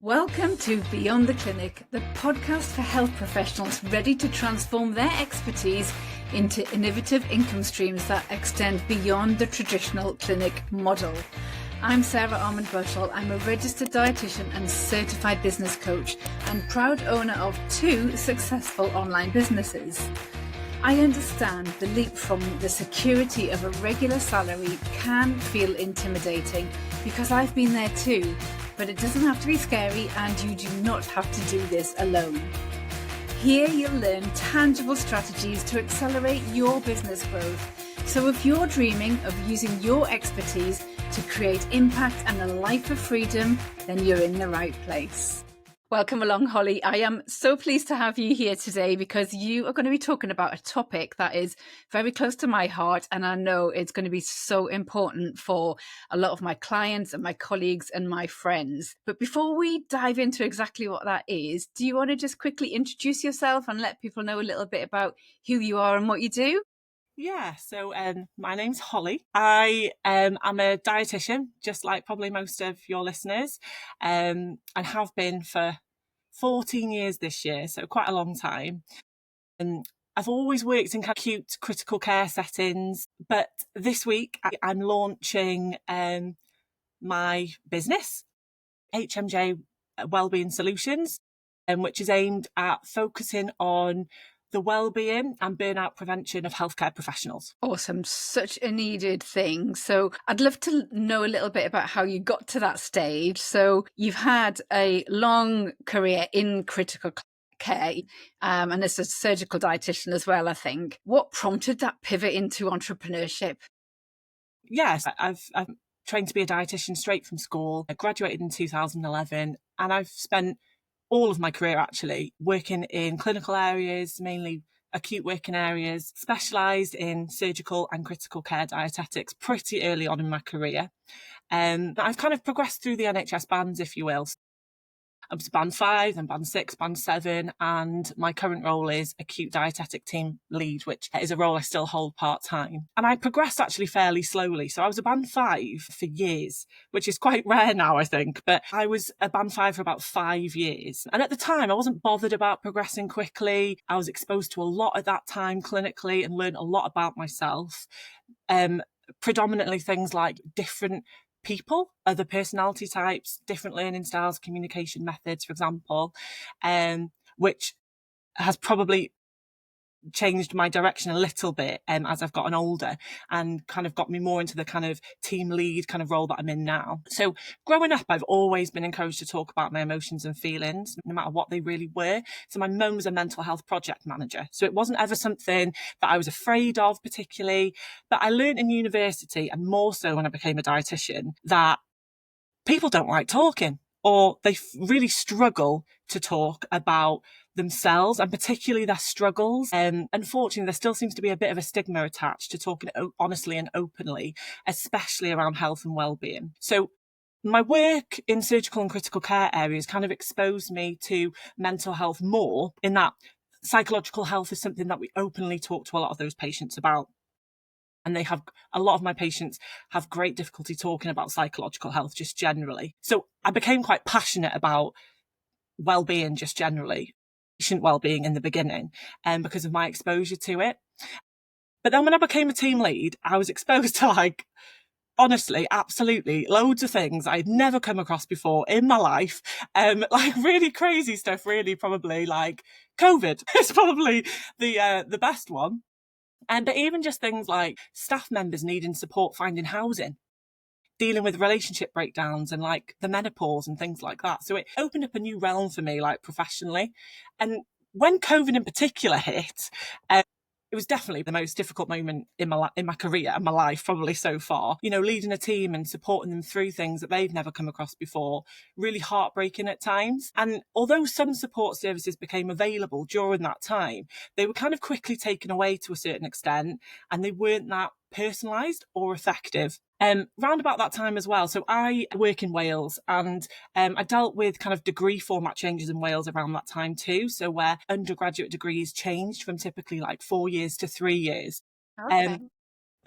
Welcome to Beyond the Clinic, the podcast for health professionals ready to transform their expertise into innovative income streams that extend beyond the traditional clinic model. I'm Sarah Almond Bushell. I'm a registered dietitian and certified business coach and proud owner of 2 successful online businesses. I understand the leap from the security of a regular salary can feel intimidating because I've been there too. But it doesn't have to be scary, and you do not have to do this alone. Here you'll learn tangible strategies to accelerate your business growth. So if you're dreaming of using your expertise to create impact and a life of freedom, then you're in the right place. Welcome along, Holly. I am so pleased to have you here today because you are going to be talking about a topic that is very close to my heart, and I know it's going to be so important for a lot of my clients and my colleagues and my friends. But before we dive into exactly what that is, do you want to just quickly introduce yourself and let people know a little bit about who you are and what you do? Yeah, so my name's Holly. I'm a dietitian, just like probably most of your listeners, and have been for 14 years this year, so quite a long time. And I've always worked in acute critical care settings, but this week I'm launching my business, HMJ Wellbeing Solutions, which is aimed at focusing on the wellbeing and burnout prevention of healthcare professionals. Awesome. Such a needed thing. So I'd love to know a little bit about how you got to that stage. So you've had a long career in critical care and as a surgical dietitian as well, I think. What prompted that pivot into entrepreneurship? Yes, I've trained to be a dietitian straight from school. I graduated in 2011 and I've spent all of my career actually working in clinical areas, mainly acute working areas, specialised in surgical and critical care dietetics pretty early on in my career. I've kind of progressed through the NHS bands, if you will. I'm band 5, then band 6, band 7, and my current role is acute dietetic team lead, which is a role I still hold part-time. And I progressed actually fairly slowly. So I was a band 5 for years, which is quite rare now, I think, but I was a band 5 for about 5 years. And at the time, I wasn't bothered about progressing quickly. I was exposed to a lot at that time clinically and learned a lot about myself. Predominantly things like different people, other personality types, different learning styles, communication methods, for example, which has probably changed my direction a little bit as I've gotten older and kind of got me more into the kind of team lead kind of role that I'm in now. So growing up, I've always been encouraged to talk about my emotions and feelings, no matter what they really were. So my mum was a mental health project manager. So it wasn't ever something that I was afraid of particularly, but I learned in university, and more so when I became a dietitian, that people don't like talking, or they really struggle to talk about themselves and particularly their struggles. Unfortunately, there still seems to be a bit of a stigma attached to talking honestly and openly, especially around health and well-being. So my work in surgical and critical care areas kind of exposed me to mental health more, in that psychological health is something that we openly talk to a lot of those patients about. And a lot of my patients have great difficulty talking about psychological health just generally. So I became quite passionate about well-being just generally, patient well-being in the beginning, because of my exposure to it. But then when I became a team lead, I was exposed to honestly, absolutely loads of things I'd never come across before in my life. Really crazy stuff, really, probably like COVID is probably the best one. But even just things like staff members needing support finding housing, dealing with relationship breakdowns and the menopause and things like that. So it opened up a new realm for me, professionally. And when COVID in particular hit, it was definitely the most difficult moment in my career and my life, probably so far. You know, leading a team and supporting them through things that they've never come across before, really heartbreaking at times. And although some support services became available during that time, they were kind of quickly taken away to a certain extent, and they weren't that personalised or effective. Round about that time as well. So I work in Wales, and I dealt with kind of degree format changes in Wales around that time too. So where undergraduate degrees changed from typically 4 years to 3 years. Okay.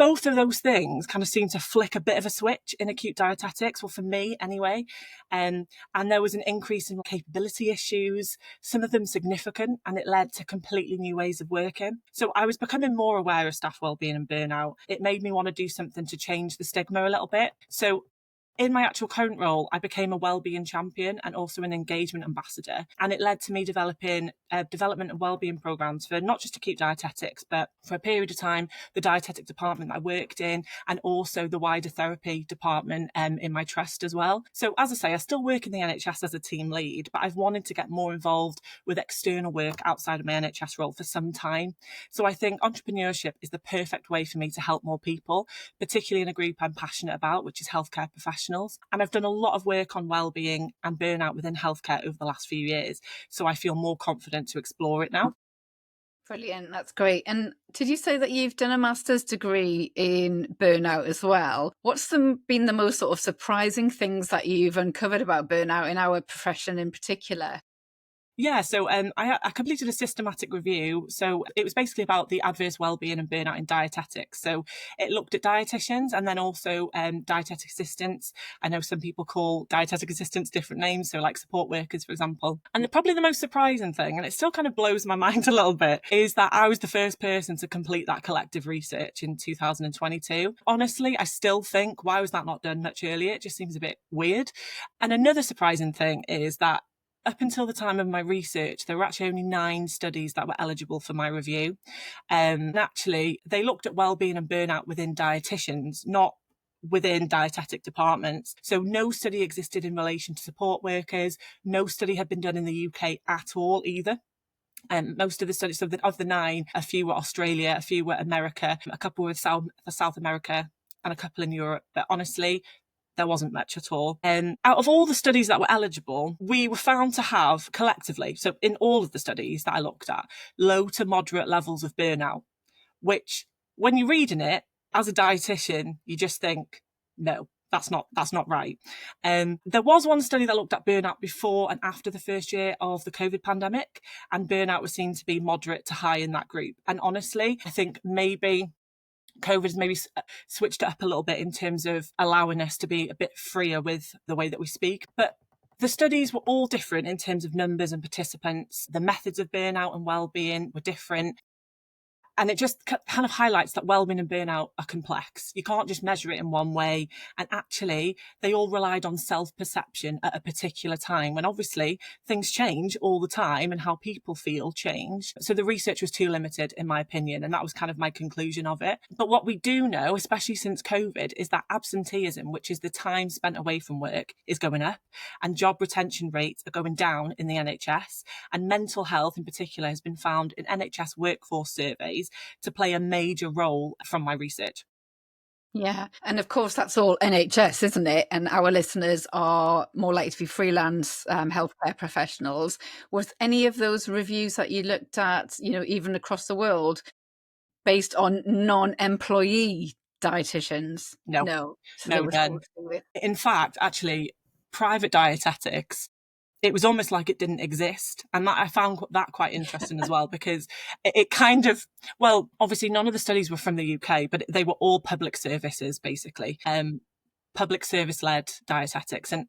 both of those things kind of seem to flick a bit of a switch in acute dietetics, well, for me anyway. And there was an increase in capability issues, some of them significant, and it led to completely new ways of working. So I was becoming more aware of staff wellbeing and burnout. It made me want to do something to change the stigma a little bit. So in my actual current role, I became a wellbeing champion and also an engagement ambassador. And it led to me developing development and wellbeing programs for not just acute dietetics, but for a period of time, the dietetic department that I worked in, and also the wider therapy department in my trust as well. So as I say, I still work in the NHS as a team lead, but I've wanted to get more involved with external work outside of my NHS role for some time. So I think entrepreneurship is the perfect way for me to help more people, particularly in a group I'm passionate about, which is healthcare professionals. And I've done a lot of work on wellbeing and burnout within healthcare over the last few years. So I feel more confident to explore it now. Brilliant. That's great. And did you say that you've done a master's degree in burnout as well? What's been the most sort of surprising things that you've uncovered about burnout in our profession in particular? Yeah, so I completed a systematic review. So it was basically about the adverse wellbeing and burnout in dietetics. So it looked at dietitians and then also dietetic assistants. I know some people call dietetic assistants different names, so like support workers, for example. And probably the most surprising thing, and it still kind of blows my mind a little bit, is that I was the first person to complete that collective research in 2022. Honestly, I still think, why was that not done much earlier? It just seems a bit weird. And another surprising thing is that up until the time of my research, there were actually only 9 studies that were eligible for my review. And actually, they looked at wellbeing and burnout within dietitians, not within dietetic departments. So no study existed in relation to support workers. No study had been done in the UK at all either. Most of the studies, so of the 9, a few were Australia, a few were America, a couple were South America, and a couple in Europe. But honestly, there wasn't much at all. Out of all the studies that were eligible, we were found to have collectively, so in all of the studies that I looked at, low to moderate levels of burnout, which when you're reading it as a dietitian, you just think, no, that's not right. There was one study that looked at burnout before and after the first year of the COVID pandemic, and burnout was seen to be moderate to high in that group. And honestly, I think maybe COVID has maybe switched it up a little bit in terms of allowing us to be a bit freer with the way that we speak. But the studies were all different in terms of numbers and participants. The methods of burnout and wellbeing were different. And it just kind of highlights that wellbeing and burnout are complex. You can't just measure it in one way. And actually, they all relied on self-perception at a particular time, when obviously things change all the time and how people feel change. So the research was too limited, in my opinion, and that was kind of my conclusion of it. But what we do know, especially since COVID, is that absenteeism, which is the time spent away from work, is going up, and job retention rates are going down in the NHS. And mental health in particular has been found in NHS workforce surveys to play a major role from my research. Yeah. And of course, that's all NHS, isn't it? And our listeners are more likely to be freelance healthcare professionals. Was any of those reviews that you looked at, even across the world, based on non-employee dietitians? No. So they were all to do with... In fact, actually, private dietetics, it was almost like it didn't exist. And that I found that quite interesting as well, because it kind of, well, obviously none of the studies were from the UK, but they were all public services, basically. Public service-led dietetics. And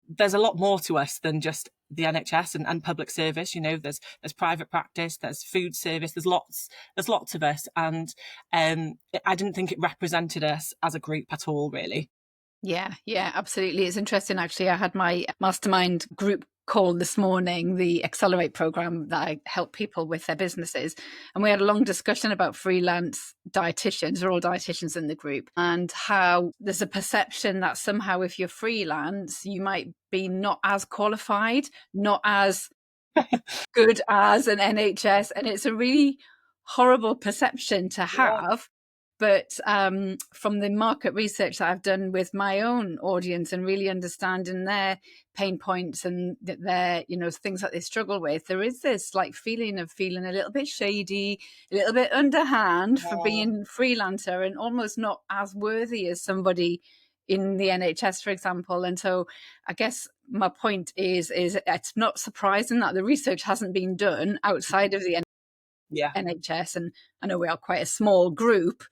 there's a lot more to us than just the NHS and public service. There's private practice, there's food service, there's lots of us. And I didn't think it represented us as a group at all, really. Yeah, absolutely. It's interesting, actually. I had my mastermind group call this morning, the Accelerate program that I help people with their businesses. And we had a long discussion about freelance dietitians. We're all dietitians in the group, and how there's a perception that somehow if you're freelance, you might be not as qualified, not as good as an NHS. And it's a really horrible perception to have. Yeah. But from the market research that I've done with my own audience and really understanding their pain points and their, things that they struggle with, there is this feeling a little bit shady, a little bit underhand for being freelancer and almost not as worthy as somebody in the NHS, for example. And so I guess my point is it's not surprising that the research hasn't been done outside of the NHS. And I know we are quite a small group,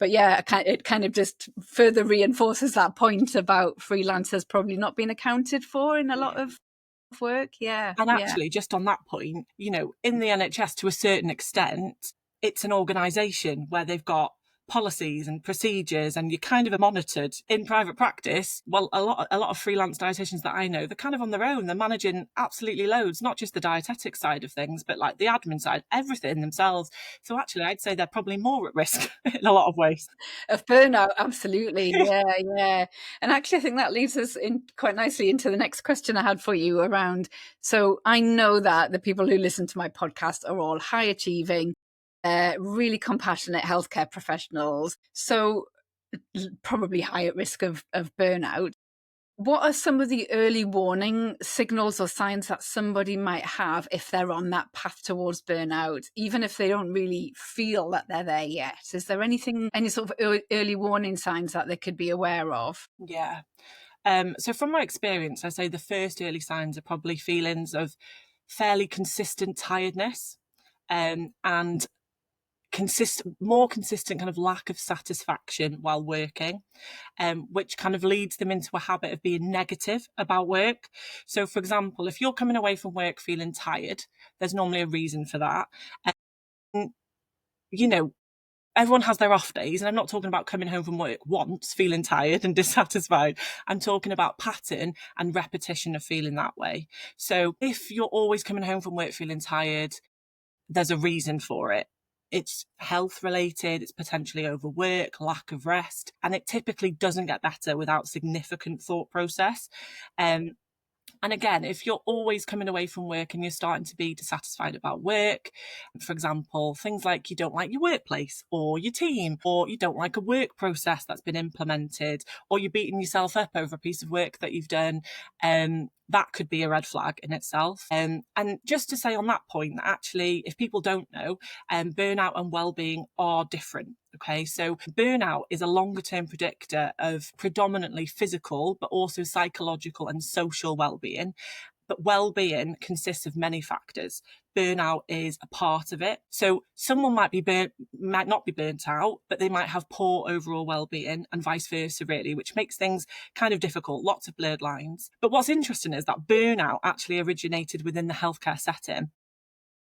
But yeah, it kind of just further reinforces that point about freelancers probably not being accounted for in a lot of work. Yeah. And Yeah. actually, just on that point, in the NHS, to a certain extent, it's an organisation where they've got policies and procedures, and you're kind of monitored. In private practice, well, a lot of freelance dietitians that I know, they're kind of on their own. They're managing absolutely loads, not just the dietetic side of things, but like the admin side, everything themselves. So actually, I'd say they're probably more at risk in a lot of ways. Of burnout, absolutely. Yeah, yeah. And actually, I think that leads us in quite nicely into the next question I had for you around. So I know that the people who listen to my podcast are all high achieving, really compassionate healthcare professionals. So probably high at risk of burnout. What are some of the early warning signals or signs that somebody might have if they're on that path towards burnout, even if they don't really feel that they're there yet? Is there any sort of early warning signs that they could be aware of? Yeah. So from my experience, I say the first early signs are probably feelings of fairly consistent tiredness, and more consistent kind of lack of satisfaction while working, which kind of leads them into a habit of being negative about work. So, for example, if you're coming away from work feeling tired, there's normally a reason for that. And, everyone has their off days, and I'm not talking about coming home from work once feeling tired and dissatisfied. I'm talking about pattern and repetition of feeling that way. So if you're always coming home from work feeling tired, there's a reason for it. It's health related, it's potentially overwork, lack of rest, and it typically doesn't get better without significant thought process. And again, if you're always coming away from work and you're starting to be dissatisfied about work, for example, things like you don't like your workplace or your team, or you don't like a work process that's been implemented, or you're beating yourself up over a piece of work that you've done, that could be a red flag in itself. And just to say on that point, that actually, if people don't know, burnout and well-being are different. Okay, so burnout is a longer term predictor of predominantly physical, but also psychological and social well-being. But well-being consists of many factors. Burnout is a part of it. So someone might not be burnt out, but they might have poor overall well-being, and vice versa, really, which makes things kind of difficult, lots of blurred lines. But what's interesting is that burnout actually originated within the healthcare setting.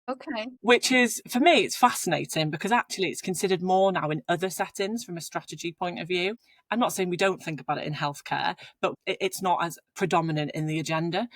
Okay. Which is, for me, it's fascinating because actually it's considered more now in other settings from a strategy point of view. I'm not saying we don't think about it in healthcare, but it's not as predominant in the agenda.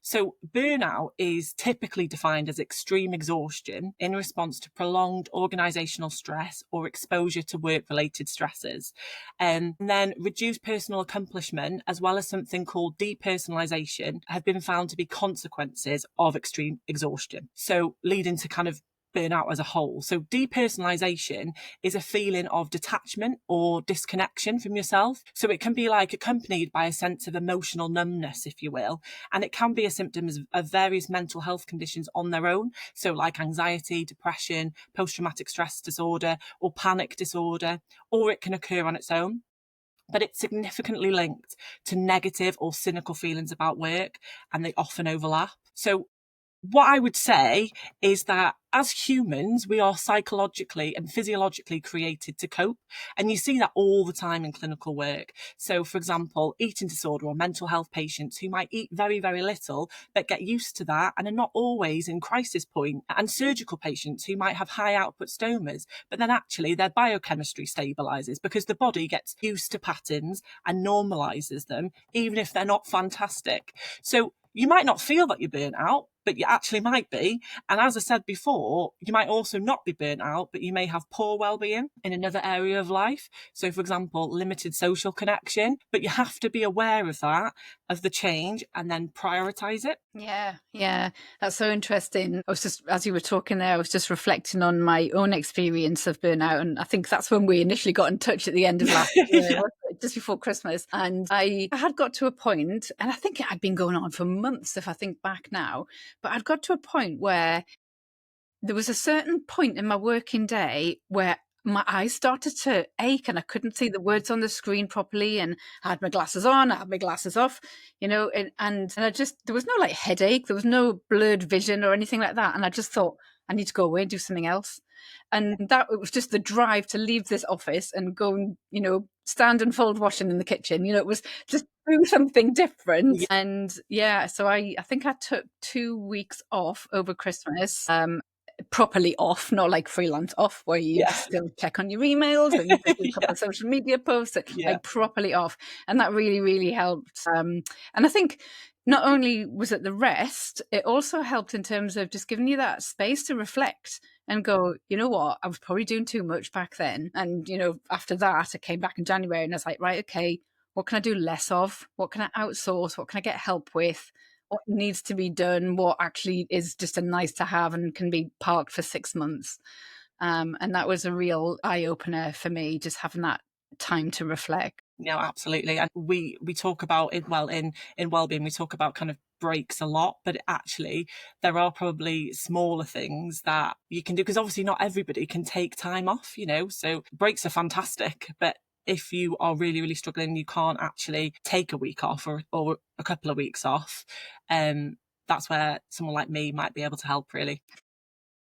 So burnout is typically defined as extreme exhaustion in response to prolonged organisational stress or exposure to work-related stresses. And then reduced personal accomplishment, as well as something called depersonalisation, have been found to be consequences of extreme exhaustion. So leading to kind of burnout as a whole. So depersonalization is a feeling of detachment or disconnection from yourself. So it can be like accompanied by a sense of emotional numbness, if you will. And it can be a symptom of various mental health conditions on their own. So like anxiety, depression, post-traumatic stress disorder, or panic disorder, or it can occur on its own. But it's significantly linked to negative or cynical feelings about work, and they often overlap. So what I would say is that as humans, we are psychologically and physiologically created to cope. And you see that all the time in clinical work. So, for example, eating disorder or mental health patients who might eat very, very little, but get used to that and are not always in crisis point. And surgical patients who might have high output stomas, but then actually their biochemistry stabilizes because the body gets used to patterns and normalizes them, even if they're not fantastic. So you might not feel that you're burnt out, but you actually might be. And as I said before, you might also not be burnt out, but you may have poor well-being in another area of life. So, for example, limited social connection. But you have to be aware of that, of the change, and then prioritize it. Yeah, yeah. That's so interesting. I was just, as you were talking there, I was just reflecting on my own experience of burnout. And I think that's when we initially got in touch at the end of last year, Yeah. wasn't it? Just before Christmas. And I had got to a point, and I think it had been going on for months, if I think back now, but I'd got to a point where there was a certain point in my working day where my eyes started to ache and I couldn't see the words on the screen properly, and I had my glasses on, I had my glasses off, and I just, there was no like headache, there was no blurred vision or anything like that. And I just thought, I need to go away and do something else. And that it was just the drive to leave this office and go and, stand and fold washing in the kitchen. It was just do something different. Yeah. And so I think I took 2 weeks off over Christmas. Properly off, not like freelance off where you still check on your emails and do a couple of social media posts, like properly off. And that really, really helped. And I think not only was it the rest, it also helped in terms of just giving you that space to reflect and go, you know what, I was probably doing too much back then. And, after that, I came back in January and I was like, right, okay, what can I do less of? What can I outsource? What can I get help with? What needs to be done, what actually is just a nice to have and can be parked for 6 months. And that was a real eye-opener for me, just having that time to reflect. No, absolutely. And we talk about it, in wellbeing, we talk about kind of breaks a lot, but actually there are probably smaller things that you can do, because obviously not everybody can take time off, so breaks are fantastic, but if you are really, really struggling, you can't actually take a week off or a couple of weeks off, that's where someone like me might be able to help, really.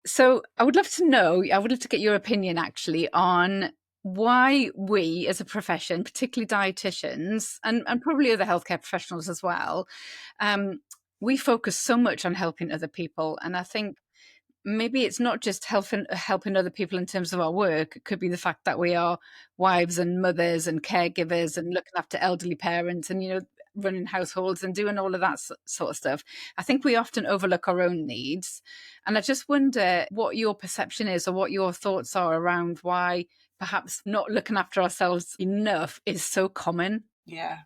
So I would love to get your opinion actually on why we as a profession, particularly dietitians and probably other healthcare professionals as well, we focus so much on helping other people. And I think maybe it's not just helping other people in terms of our work. It could be the fact that we are wives and mothers and caregivers and looking after elderly parents and, running households and doing all of that sort of stuff. I think we often overlook our own needs. And I just wonder what your perception is or what your thoughts are around why perhaps not looking after ourselves enough is so common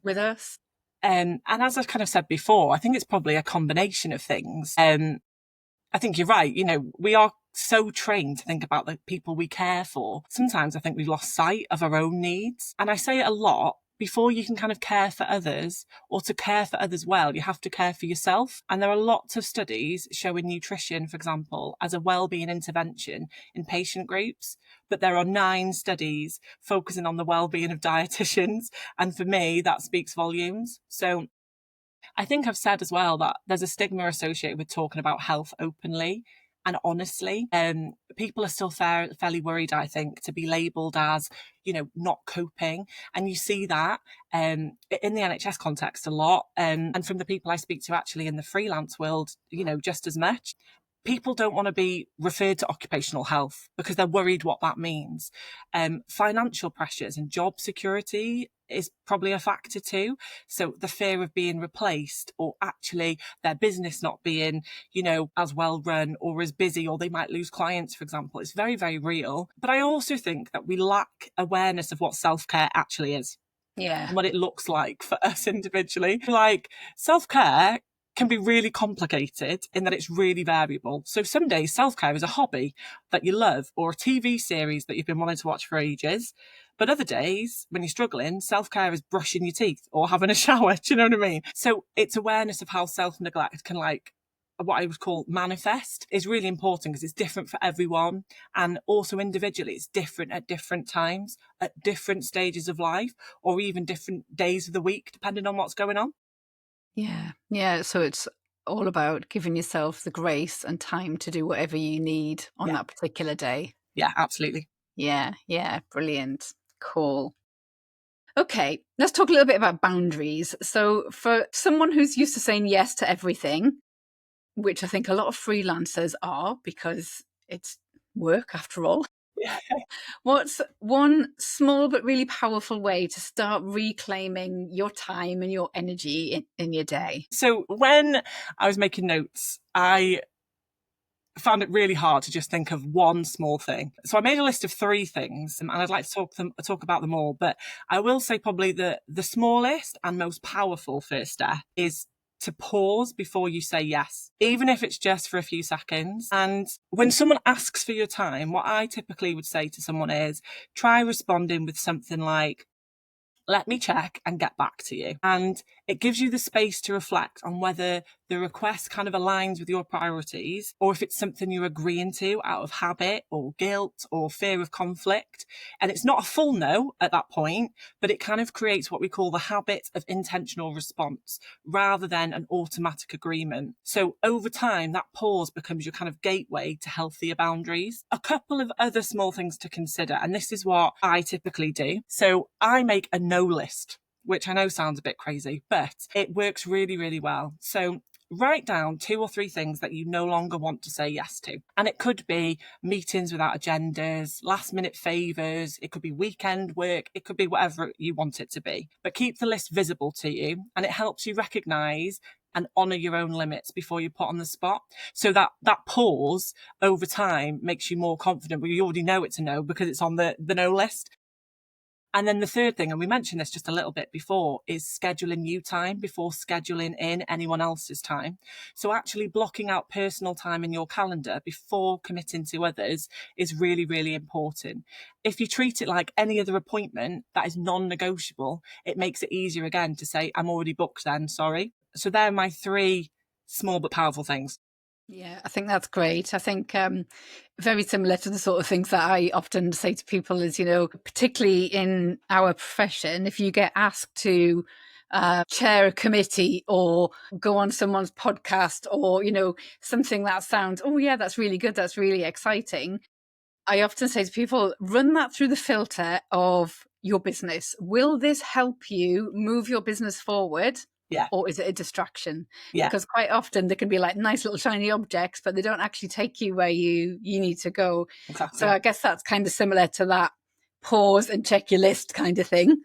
with us. And as I kind of said before, I think it's probably a combination of things. I think you're right. We are so trained to think about the people we care for. Sometimes I think we've lost sight of our own needs. And I say it a lot, before you can kind of care for others or to care for others well, you have to care for yourself. And there are lots of studies showing nutrition, for example, as a wellbeing intervention in patient groups. But there are 9 studies focusing on the wellbeing of dietitians. And for me, that speaks volumes. So I think I've said as well that there's a stigma associated with talking about health openly and honestly. People are still fairly worried, I think, to be labelled as, not coping. And you see that in the NHS context a lot. And from the people I speak to actually in the freelance world, just as much. People don't want to be referred to occupational health because they're worried what that means. Financial pressures and job security is probably a factor too. So the fear of being replaced or actually their business not being, as well run or as busy, or they might lose clients, for example, it's very, very real. But I also think that we lack awareness of what self-care actually is. Yeah. And what it looks like for us individually. Like self-care can be really complicated in that it's really variable. So some days self-care is a hobby that you love or a TV series that you've been wanting to watch for ages. But other days when you're struggling, self-care is brushing your teeth or having a shower. Do you know what I mean? So it's awareness of how self-neglect can what I would call manifest is really important because it's different for everyone. And also individually, it's different at different times, at different stages of life, or even different days of the week, depending on what's going on. Yeah. So it's all about giving yourself the grace and time to do whatever you need on that particular day. Yeah, absolutely. Yeah. Brilliant. Cool. Okay, let's talk a little bit about boundaries. So for someone who's used to saying yes to everything, which I think a lot of freelancers are because it's work after all. Yeah. What's one small but really powerful way to start reclaiming your time and your energy in your day? So when I was making notes, I found it really hard to just think of one small thing. So I made a list of 3 things, and I'd like to talk about them all. But I will say probably the smallest and most powerful first step is to pause before you say yes, even if it's just for a few seconds. And when someone asks for your time, what I typically would say to someone is try responding with something like, let me check and get back to you. And it gives you the space to reflect on whether the request kind of aligns with your priorities, or if it's something you're agreeing to out of habit or guilt or fear of conflict. And it's not a full no at that point, but it kind of creates what we call the habit of intentional response rather than an automatic agreement. So over time, that pause becomes your kind of gateway to healthier boundaries. A couple of other small things to consider, and this is what I typically do. So I make a no list, which I know sounds a bit crazy, but it works really, really well. So write down 2 or 3 things that you no longer want to say yes to. And it could be meetings without agendas, last minute favours, it could be weekend work, it could be whatever you want it to be. But keep the list visible to you, and it helps you recognise and honour your own limits before you put on the spot. So that pause over time makes you more confident, but you already know it's a no because it's on the no list. And then the third thing, and we mentioned this just a little bit before, is scheduling you time before scheduling in anyone else's time. So actually blocking out personal time in your calendar before committing to others is really, really important. If you treat it like any other appointment that is non-negotiable, it makes it easier again to say, I'm already booked then, sorry. So they're my 3 small but powerful things. Yeah, I think that's great. I think very similar to the sort of things that I often say to people is, particularly in our profession, if you get asked to chair a committee or go on someone's podcast or, something that sounds, oh yeah, that's really good, that's really exciting. I often say to people, run that through the filter of your business. Will this help you move your business forward? Yeah. Or is it a distraction? Yeah. Because quite often they can be like nice little shiny objects, but they don't actually take you where you need to go. Exactly. So I guess that's kind of similar to that pause and check your list kind of thing.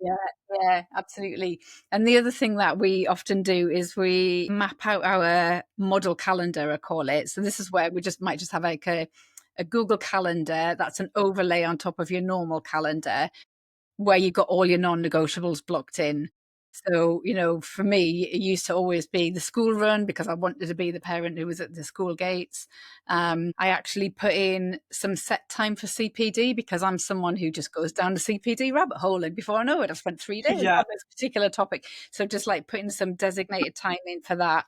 Yeah, absolutely. And the other thing that we often do is we map out our model calendar, I call it. So this is where we might just have like a Google Calendar that's an overlay on top of your normal calendar where you've got all your non-negotiables blocked in. So, for me, it used to always be the school run because I wanted to be the parent who was at the school gates. I actually put in some set time for CPD because I'm someone who just goes down the CPD rabbit hole. And before I know it, I've spent 3 days on this particular topic. So just like putting some designated time in for that.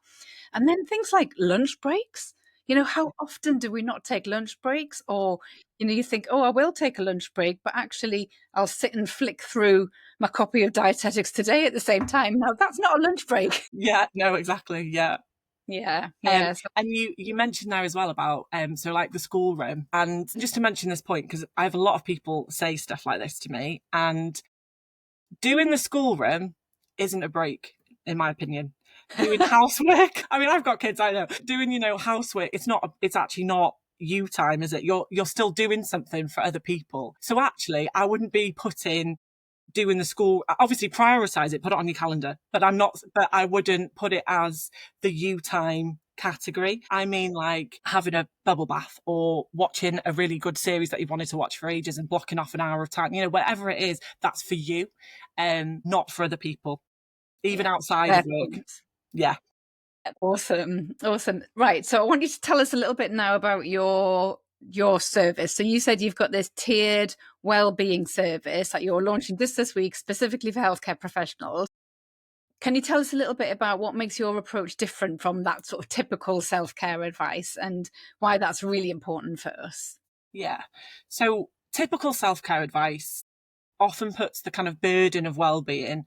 And then things like lunch breaks. How often do we not take lunch breaks? Or, you think, oh, I will take a lunch break, but actually I'll sit and flick through my copy of Dietetics Today at the same time. No, that's not a lunch break. Yeah, no, exactly. Yeah. Yeah. And you mentioned there as well about so like the schoolroom, and just to mention this point because I have a lot of people say stuff like this to me, and doing the schoolroom isn't a break in my opinion. Doing housework, I mean, I've got kids, I know. Doing housework, it's actually not you time, is it? You're still doing something for other people. So actually I wouldn't be putting doing the school, obviously prioritize it, put it on your calendar, but I wouldn't put it as the you time category. I mean, like having a bubble bath or watching a really good series that you've wanted to watch for ages and blocking off an hour of time, whatever it is, that's for you, not for other people, even outside of work. Yeah. Awesome. Right. So I want you to tell us a little bit now about your service. So you said you've got this tiered wellbeing service that you're launching just this week specifically for healthcare professionals. Can you tell us a little bit about what makes your approach different from that sort of typical self-care advice and why that's really important for us? Yeah. So typical self-care advice often puts the kind of burden of wellbeing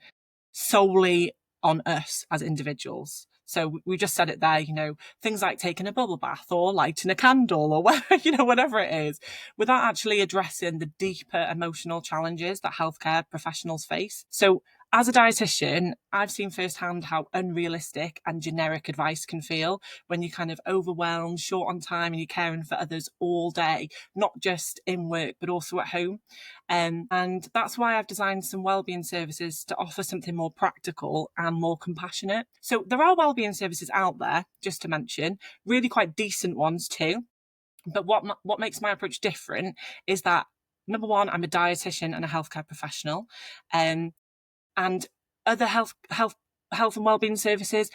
solely on us as individuals. So we just said it there, things like taking a bubble bath or lighting a candle or whatever it is, without actually addressing the deeper emotional challenges that healthcare professionals face. So as a dietitian, I've seen firsthand how unrealistic and generic advice can feel when you're kind of overwhelmed, short on time, and you're caring for others all day, not just in work, but also at home. And that's why I've designed some wellbeing services to offer something more practical and more compassionate. So there are wellbeing services out there, just to mention, really quite decent ones too. But what makes my approach different is that, number one, I'm a dietitian and a healthcare professional. And other health and wellbeing services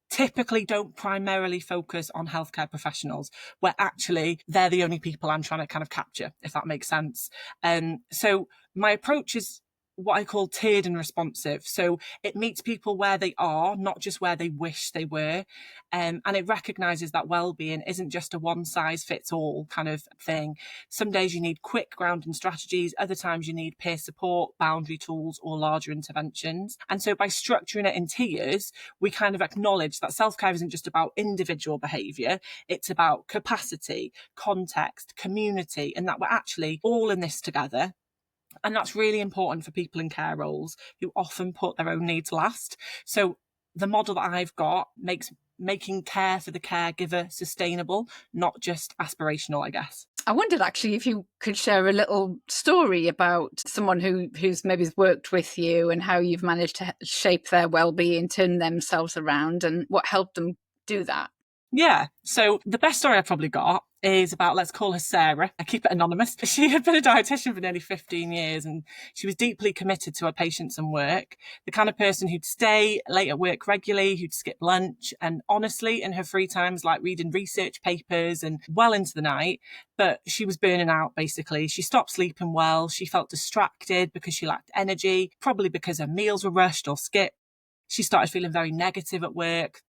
typically don't primarily focus on healthcare professionals, where actually they're the only people I'm trying to kind of capture, if that makes sense. So my approach is what I call tiered and responsive. So it meets people where they are, not just where they wish they were. And it recognises that well-being isn't just a one-size-fits-all kind of thing. Some days you need quick grounding strategies, other times you need peer support, boundary tools, or larger interventions. And so by structuring it in tiers, we kind of acknowledge that self-care isn't just about individual behaviour, it's about capacity, context, community, and that we're actually all in this together. And that's really important for people in care roles who often put their own needs last. So the model that I've got makes making care for the caregiver sustainable, not just aspirational, I guess. I wondered actually if you could share a little story about someone who's maybe worked with you and how you've managed to shape their well-being, turn themselves around, and what helped them do that. Yeah. So the best story I've probably got is about, let's call her Sarah. I keep it anonymous. She had been a dietitian for nearly 15 years and she was deeply committed to her patients and work. The kind of person who'd stay late at work regularly, who'd skip lunch, and honestly, in her free times, like reading research papers and well into the night. But she was burning out, basically. She stopped sleeping well. She felt distracted because she lacked energy, probably because her meals were rushed or skipped. She started feeling very negative at work,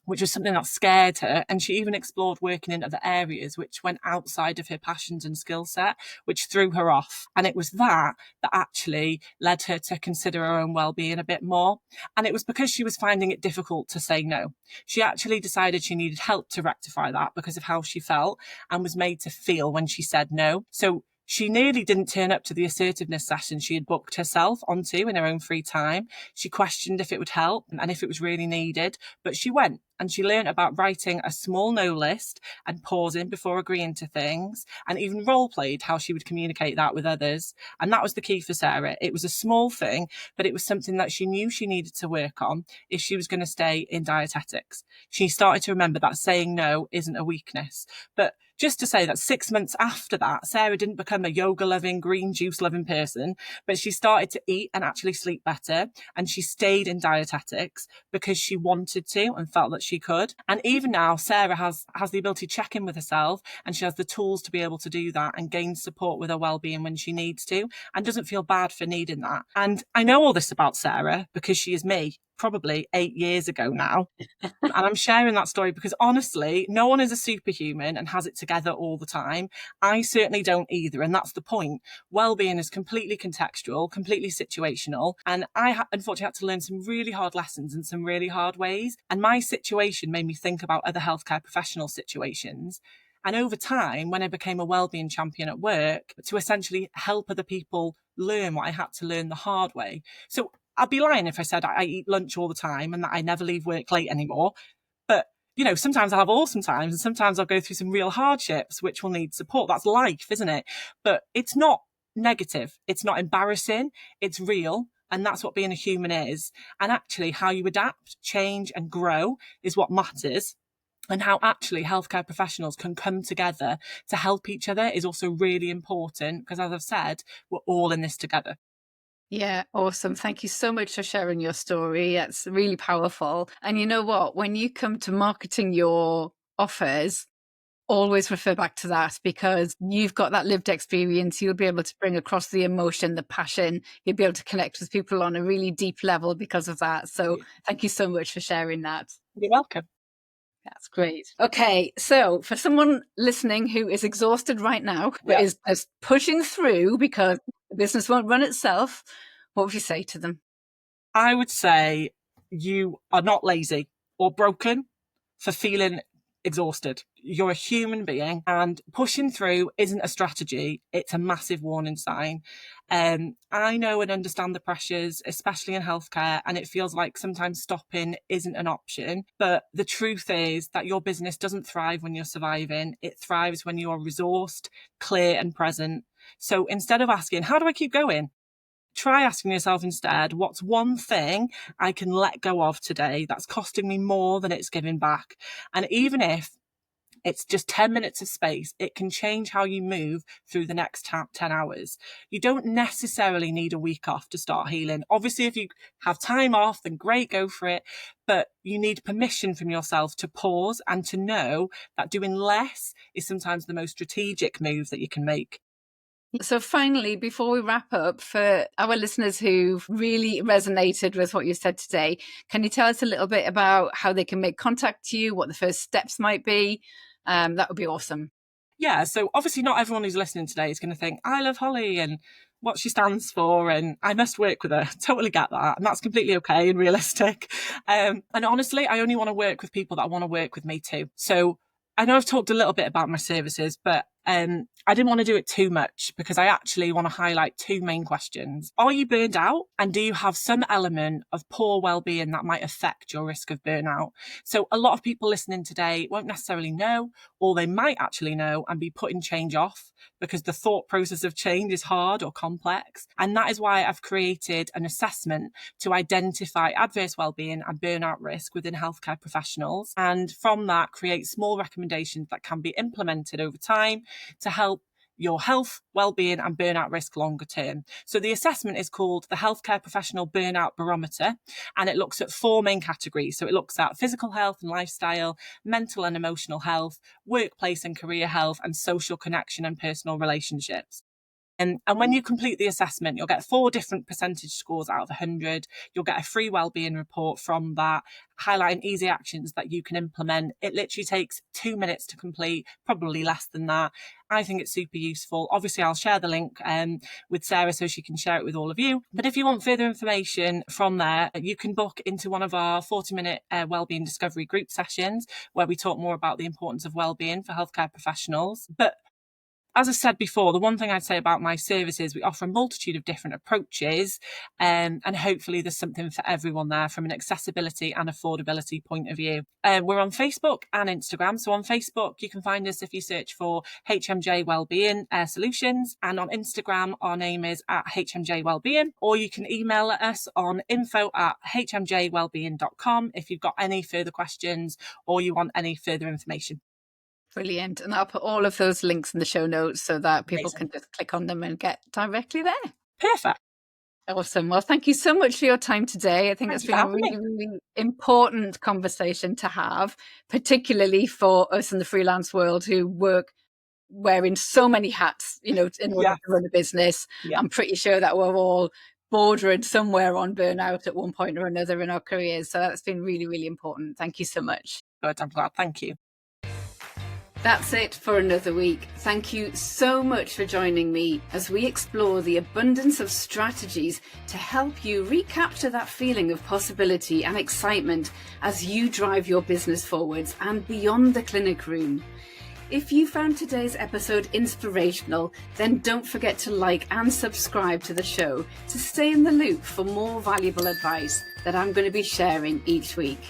which was something that scared her. And she even explored working in other areas, which went outside of her passions and skill set, which threw her off. And it was that actually led her to consider her own well-being a bit more. And it was because she was finding it difficult to say no. She actually decided she needed help to rectify that because of how she felt and was made to feel when she said no. So she nearly didn't turn up to the assertiveness session she had booked herself onto in her own free time. She questioned if it would help and if it was really needed, but she went and she learned about writing a small no list and pausing before agreeing to things, and even role played how she would communicate that with others. And that was the key for Sarah. It was a small thing, but it was something that she knew she needed to work on if she was going to stay in dietetics. She started to remember that saying no isn't a weakness. But just to say that 6 months after that, Sarah didn't become a yoga-loving, green juice-loving person, but she started to eat and actually sleep better. And she stayed in dietetics because she wanted to and felt that she could. And even now, Sarah has the ability to check in with herself, and she has the tools to be able to do that and gain support with her well-being when she needs to, and doesn't feel bad for needing that. And I know all this about Sarah because she is me, probably 8 years ago now. And I'm sharing that story because honestly, no one is a superhuman and has it together all the time. I certainly don't either. And that's the point. Wellbeing is completely contextual, completely situational. And I unfortunately had to learn some really hard lessons in some really hard ways. And my situation made me think about other healthcare professional situations. And over time, when I became a wellbeing champion at work, to essentially help other people learn what I had to learn the hard way. So I'd be lying if I said I eat lunch all the time and that I never leave work late anymore. But, you know, sometimes I'll have awesome times and sometimes I'll go through some real hardships, which will need support. That's life, isn't it? But it's not negative. It's not embarrassing. It's real. And that's what being a human is. And actually how you adapt, change and grow is what matters. And how actually healthcare professionals can come together to help each other is also really important because, as I've said, we're all in this together. Yeah, awesome. Thank you so much for sharing your story. That's really powerful. And you know what? When you come to marketing your offers, always refer back to that because you've got that lived experience. You'll be able to bring across the emotion, the passion. You'll be able to connect with people on a really deep level because of that. So thank you so much for sharing that. You're welcome. That's great. Okay, so for someone listening who is exhausted right now, but is pushing through because the business won't run itself, what would you say to them? I would say you are not lazy or broken for feeling exhausted. You're a human being and pushing through isn't a strategy. It's a massive warning sign. I know and understand the pressures, especially in healthcare, and it feels like sometimes stopping isn't an option. But the truth is that your business doesn't thrive when you're surviving. It thrives when you're resourced, clear and present. So instead of asking, how do I keep going? Try asking yourself instead, what's one thing I can let go of today that's costing me more than it's giving back? And even if it's just 10 minutes of space, it can change how you move through the next 10 hours. You don't necessarily need a week off to start healing. Obviously, if you have time off, then great, go for it. But you need permission from yourself to pause and to know that doing less is sometimes the most strategic move that you can make. So finally, before we wrap up, for our listeners who've really resonated with what you said today, can you tell us a little bit about how they can make contact to you, what the first steps might be? That would be awesome. Yeah, so obviously not everyone who's listening today is going to think, I love Holly and what she stands for and I must work with her. Totally get that. And that's completely okay and realistic. And honestly, I only want to work with people that want to work with me too. So I know I've talked a little bit about my services, but I didn't want to do it too much because I actually want to highlight two main questions. Are you burned out? And do you have some element of poor well-being that might affect your risk of burnout? So a lot of people listening today won't necessarily know, or they might actually know and be putting change off because the thought process of change is hard or complex. And that is why I've created an assessment to identify adverse well-being and burnout risk within healthcare professionals. And from that, create small recommendations that can be implemented over time to help your health, well-being and burnout risk longer term. So the assessment is called the Healthcare Professional Burnout Barometer, and it looks at four main categories. So it looks at physical health and lifestyle, mental and emotional health, workplace and career health, and social connection and personal relationships. And when you complete the assessment, you'll get 4 different percentage scores out of 100. You'll get a free wellbeing report from that, highlighting easy actions that you can implement. It literally takes 2 minutes to complete, probably less than that. I think it's super useful. Obviously, I'll share the link with Sarah so she can share it with all of you. But if you want further information from there, you can book into one of our 40-minute wellbeing discovery group sessions where we talk more about the importance of wellbeing for healthcare professionals. But as I said before, the one thing I'd say about my services, we offer a multitude of different approaches, and hopefully there's something for everyone there from an accessibility and affordability point of view. We're on Facebook and Instagram. So on Facebook, you can find us if you search for HMJ Wellbeing Solutions, and on Instagram, our name is at HMJ Wellbeing, or you can email us on info@hmjwellbeing.com if you've got any further questions or you want any further information. Brilliant. And I'll put all of those links in the show notes so that people Amazing. can just click on them and get directly there. Perfect. Awesome. Well, thank you so much for your time today. I think Thank it's you been for a having really, really important conversation to have, particularly for us in the freelance world who work wearing so many hats, in order to run a business. Yeah. I'm pretty sure that we're all bordering somewhere on burnout at one point or another in our careers. So that's been really, really important. Thank you so much. Good. I'm glad. Thank you. That's it for another week. Thank you so much for joining me as we explore the abundance of strategies to help you recapture that feeling of possibility and excitement as you drive your business forwards and beyond the clinic room. If you found today's episode inspirational, then don't forget to like and subscribe to the show to stay in the loop for more valuable advice that I'm going to be sharing each week.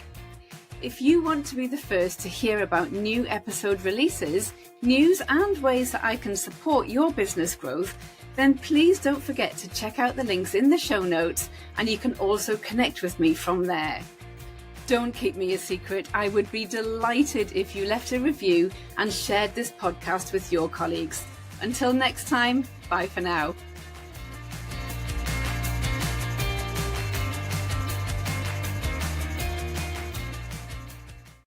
If you want to be the first to hear about new episode releases, news and ways that I can support your business growth, then please don't forget to check out the links in the show notes, and you can also connect with me from there. Don't keep me a secret. I would be delighted if you left a review and shared this podcast with your colleagues. Until next time, bye for now.